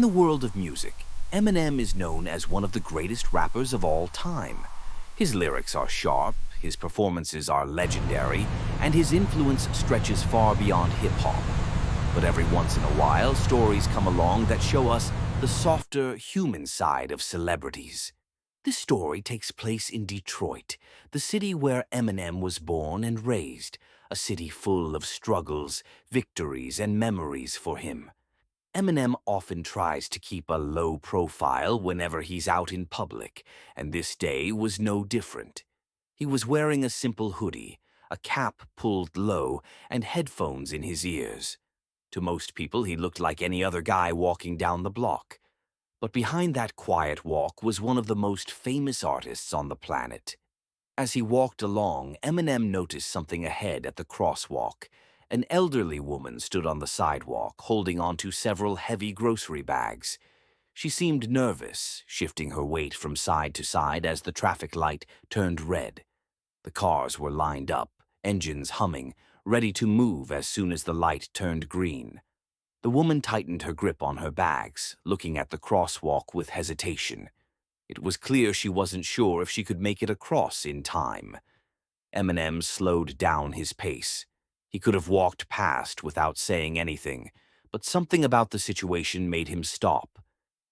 the world of music, Eminem is known as one of the greatest rappers of all time. His lyrics are sharp, his performances are legendary, and his influence stretches far beyond hip-hop. But every once in a while, stories come along that show us the softer, human side of celebrities. This story takes place in Detroit, the city where Eminem was born and raised, a city full of struggles, victories, and memories for him. Eminem often tries to keep a low profile whenever he's out in public, and this day was no different. He was wearing a simple hoodie, a cap pulled low, and headphones in his ears. To most people, he looked like any other guy walking down the block. But behind that quiet walk was one of the most famous artists on the planet. As he walked along, Eminem noticed something ahead at the crosswalk. An elderly woman stood on the sidewalk, holding onto several heavy grocery bags. She seemed nervous, shifting her weight from side to side as the traffic light turned red. The cars were lined up, engines humming, ready to move as soon as the light turned green. The woman tightened her grip on her bags, looking at the crosswalk with hesitation. It was clear she wasn't sure if she could make it across in time. Eminem slowed down his pace. He could have walked past without saying anything, but something about the situation made him stop.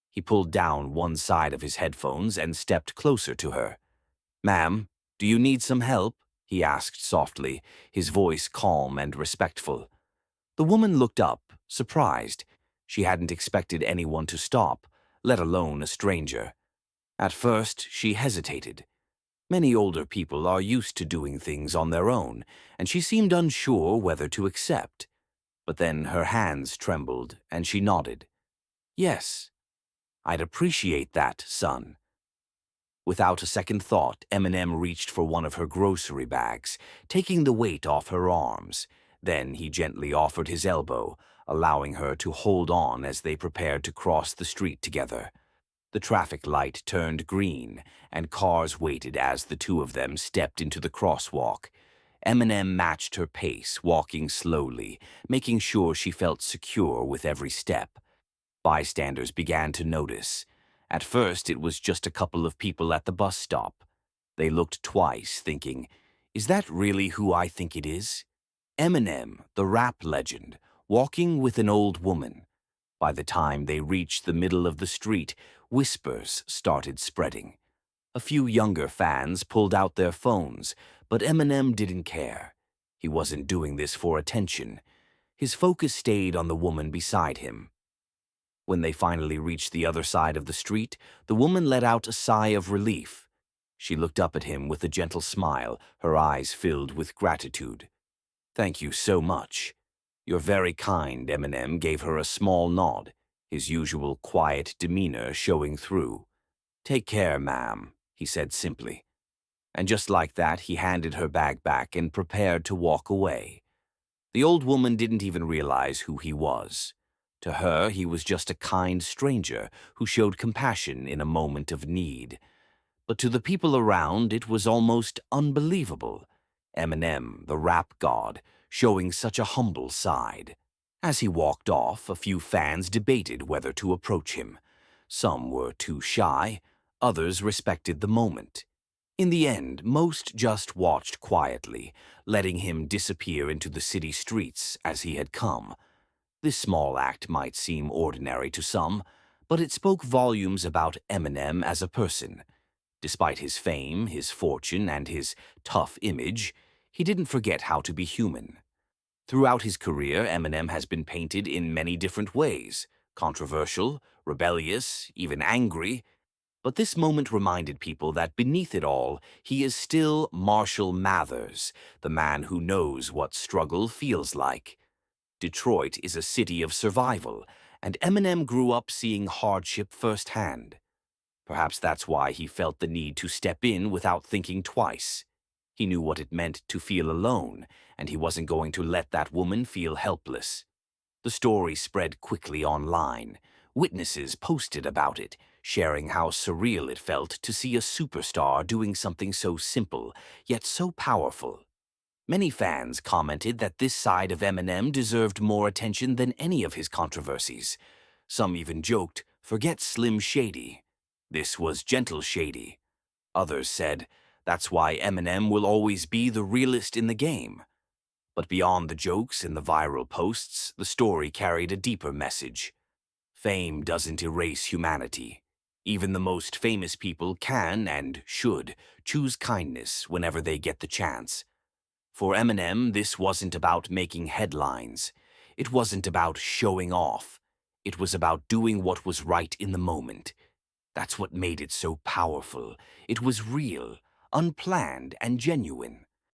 He pulled down one side of his headphones and stepped closer to her. "Ma'am, do you need some help?" he asked softly, his voice calm and respectful. The woman looked up, surprised. She hadn't expected anyone to stop, let alone a stranger. At first, she hesitated. Many older people are used to doing things on their own, and she seemed unsure whether to accept. But then her hands trembled, and she nodded. "Yes, I'd appreciate that, son." Without a second thought, Eminem reached for one of her grocery bags, taking the weight off her arms. Then he gently offered his elbow, allowing her to hold on as they prepared to cross the street together. The traffic light turned green, and cars waited as the two of them stepped into the crosswalk. Eminem matched her pace, walking slowly, making sure she felt secure with every step. Bystanders began to notice. At first, it was just a couple of people at the bus stop. They looked twice, thinking, "Is that really who I think it is?" Eminem, the rap legend, walking with an old woman. By the time they reached the middle of the street, whispers started spreading. A few younger fans pulled out their phones, but Eminem didn't care. He wasn't doing this for attention. His focus stayed on the woman beside him. When they finally reached the other side of the street, the woman let out a sigh of relief. She looked up at him with a gentle smile, her eyes filled with gratitude. "Thank you so much." "You're very kind," Eminem gave her a small nod, his usual quiet demeanor showing through. "Take care, ma'am," he said simply. And just like that, he handed her bag back and prepared to walk away. The old woman didn't even realize who he was. To her, he was just a kind stranger who showed compassion in a moment of need. But to the people around, it was almost unbelievable. Eminem, the rap god, showing such a humble side. As he walked off, a few fans debated whether to approach him. Some were too shy, others respected the moment. In the end, most just watched quietly, letting him disappear into the city streets as he had come. This small act might seem ordinary to some, but it spoke volumes about Eminem as a person. Despite his fame, his fortune, and his tough image, he didn't forget how to be human. Throughout his career, Eminem has been painted in many different ways: controversial, rebellious, even angry. But this moment reminded people that beneath it all, he is still Marshall Mathers, the man who knows what struggle feels like. Detroit is a city of survival, and Eminem grew up seeing hardship firsthand. Perhaps that's why he felt the need to step in without thinking twice. He knew what it meant to feel alone, and he wasn't going to let that woman feel helpless. The story spread quickly online. Witnesses posted about it, sharing how surreal it felt to see a superstar doing something so simple, yet so powerful. Many fans commented that this side of Eminem deserved more attention than any of his controversies. Some even joked, "Forget Slim Shady. This was Gentle Shady." Others said, "That's why Eminem will always be the realest in the game." But beyond the jokes and the viral posts, the story carried a deeper message. Fame doesn't erase humanity. Even the most famous people can and should choose kindness whenever they get the chance. For Eminem, this wasn't about making headlines. It wasn't about showing off. It was about doing what was right in the moment. That's what made it so powerful. It was real, unplanned, and genuine.